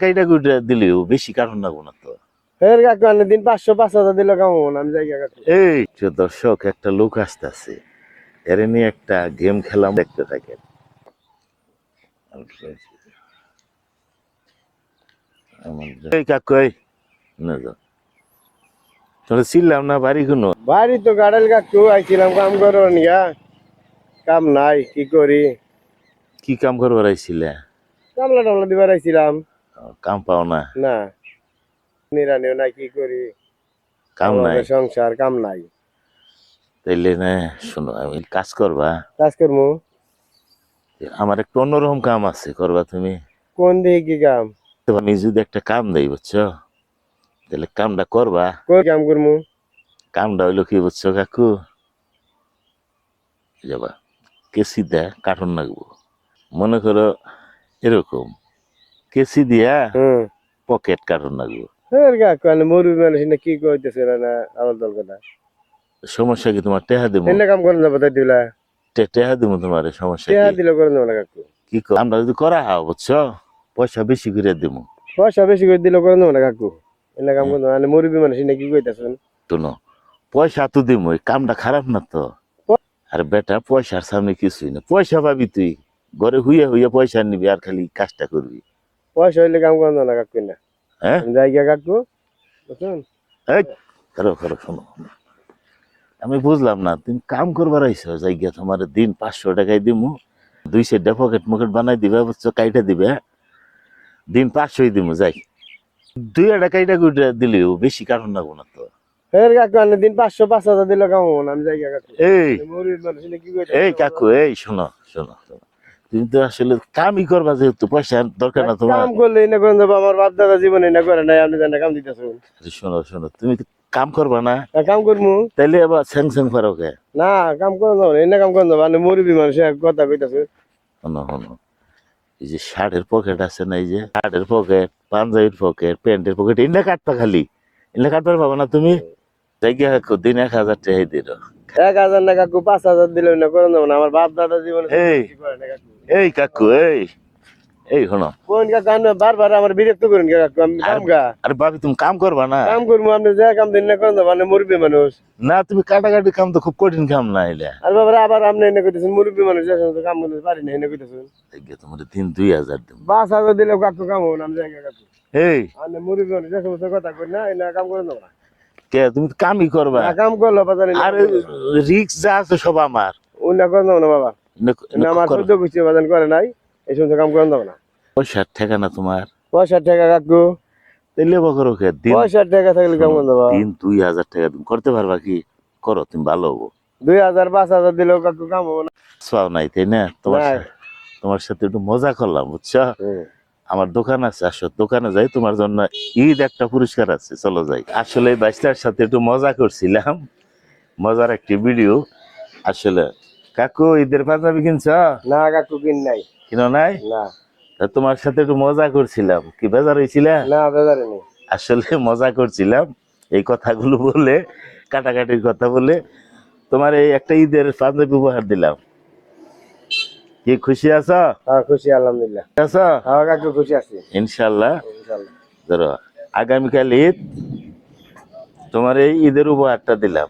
কাইটা কুইটা দিলেও বেশি কারণ লাগবো না তো। ফের কাকু আনে দিন 500-5,000 দিলে কেমন আমি যাই কাকু। এই যে দর্শক, একটা লোক আসতেছে, এর নিয়ে একটা গেম খেলাম, দেখতে থাকেন। এই কাকু, এই না যাও, তোরা ছিলাম না বাড়ি কোনো? বাড়ি তো গাড়াল কাকু, আইছিলাম কাম করো নিয়া, কাম নাই কি করি। কি কাম করবার আইছিলে? কামলা টামলা দিবার আইছিলাম। কাম পাও না? না নিরানিও নাই, কি করি, কাম নাই? আমাদের সংসার কাম নাই। তাইলে না, শোনো, আমি কাজ করবা, কাজ করবো। আমার একটা অন্যরকম কাম আছে, করবা তুমি? কোন দিকে কি কাম? তো আমি যদি একটা কাম দেই, বুঝছো, তাহলে কামটা করবা? কোন কাম করবো? কামটা হইলো কি বুঝছো কাকু, যাবা কেসি দেয়া কার্টুন লাগবো, মনে করো এরকম কেসি দিয়া হুম। পকেট কার্টুন লাগবো। ফের কাকু আনে মরবি মানুষ না, কি কইতেছে না আমার দল কথা। সমস্যা কি? তোমার টেহা দিব, এনে কাম করেন যাবো তাই দিলা। টেহা দিব তোমার, সমস্যা টেহা কি? দিলে করেন যাবো না কাকু। কি আমরা যদি করা হাও, বুঝছো, পয়সা বেশি করে দিব। পয়সা বেশি করে দিলে করেন যাবো না কাকু। এনে কাম করেন যাবো মরবি মানুষ না, কি কইতেছেন। শোনো, পয়সা তো দিব, কামটা খারাপ না তো। আর বেটা, পয়সার সামনে কিছুই না, পয়সা পাবি তুই, ঘরে হুইয়া হুইয়া পয়সা নিবি আর খালি কাজটা করবি। পয়সা হইলে কাম করেন যাবো না কাকু না। হ্যাঁ, যাই গিয়া কাকু, বুঝছেন। এই খারো খারো, শোনো, আমি বুঝলাম না, তুমি কাম করবার আইছো, যাই গিয়া তোমার দিন 500 টাকায় দিমু, 2 সেটটা পকেট মকেট বানাই দিবে, বুঝছো, কাইটা দিবে, দিন 500ই দিমু, যাই 2 কাইটা কুইটা দিলেও বেশি কারণ লাগবো না তো। ফের কাকু আনে দিন 500-5,000 দিলে কেমন আমি যাই গিয়া কাকু। এই মরবি মানুষ না, কি এই কইতেছেন। কাকু, এই শোনো শোনো শোনো, তুমি তো আসলে কামই করবা, যেহেতু পয়সা দরকার না তোমার। কাম করলে এনে করেন যাবো, আমার বাপ দাদা জীবনে এনে করে নাই, আপনি জানেন কাম দিতেছেন। শোনো শোনো, তুমি তো কাম করবা না, কাম করবো তাইলে আবার স্যাং স্যাং ফারো কে? না, কাম করেন যাবো না, এনে কাম করেন যাবো, আপনি মরবি মানুষ কথা কইতেছে। শোনো শোনো, এই যে শার্টের পকেট আছে না, এই যে শার্টের পকেট, পাঞ্জাবির পকেট, প্যান্টের পকেট, এনে কাটবা, খালি এনে কাটবার পাবা না তুমি। জায়গা দিন 1000 টাকা দিল। 1,000 না কাকু, 5,000 দিলে এনে করেন যাবো না, আমার বাপ দাদা জীবনে এই কিছু করে না কাকু। এই কাকু, এই এই শোনো, কোন কাকু আপনি বারবার আমার বিরক্ত করেন কে কাকু, আমি কাম গা। আরে ভাবি, তুমি কাম করবা না? কাম করবো, আপনি যা কাম দিন না করেন যাবো, আপনি মুরব্বী মানুষ। না, তুমি কাটাকাটি কাম তো খুব কঠিন কাম না, এলে আর বাবার আবার আপনি এনে কইতেছেন মুরব্বী মানুষ, যে সমস্ত কাম করতে পারি না এনে কইতেছেন। তোমার দিন 2000 দেব। 5,000 দিলে কাকু কাম হবো না, আমি যাই গিয়া কাকু। এই আপনি মুরব্বী মানুষ, যে সমস্ত কথা কই না এনে কাম করেন যাবো না। কে, তুমি তো কামই করবা, না কাম করলো বাজারে আর রিক্স যা আছে সব আমার। উন্না করেন যাবো না বাবা, এনে আমার করো। 14 কুচি বাজান করে নাই, এই সমস্ত কাম করেন যাবো না। পয়সার ঠেকা না তোমার, 65 টাকা কাকু, তাইলে করো কে? দিন 65 টাকা থাকলে কাম করেন যাবো। দিন 2000 টাকা তুমি করতে পারবা কি? করো, তুমি ভালো হবো। 2,000 5,000 দিলেও কাকু কাম হবো না। পাও নাই, তাই না? তোমার নাই। তোমার সাথে একটু মজা করলাম, বুঝছো। আমার দোকান আছে, আসো দোকানে যাই, তোমার জন্য ঈদ একটা পুরস্কার আছে, চলো যাই। আসলে বাইশটার সাথে একটু মজা করছিলাম, মজার একটি ভিডিও। আসলে কাকু, ঈদের পাঞ্জাবি কিনছ? না কাকু কিন নাই। কিনো নাই? না তা তোমার সাথে একটু মজা করছিলাম, কি বেজার হয়েছিল? না বেজারে নেই। আসলে মজা করছিলাম, এই কথাগুলো বলে, কাটাকাটির কথা বলে তোমার এই একটা ঈদের পাঞ্জাবি উপহার দিলাম। কি খুশি আছো? হ্যাঁ খুশি, আলহামদুলিল্লাহ। আছো? হ্যাঁ কাকু খুশি আছি ইনশাল্লাহ। ইনশাআল্লাহ। ধরো, আগামীকাল ঈদ, তোমার এই ঈদের উপহারটা দিলাম।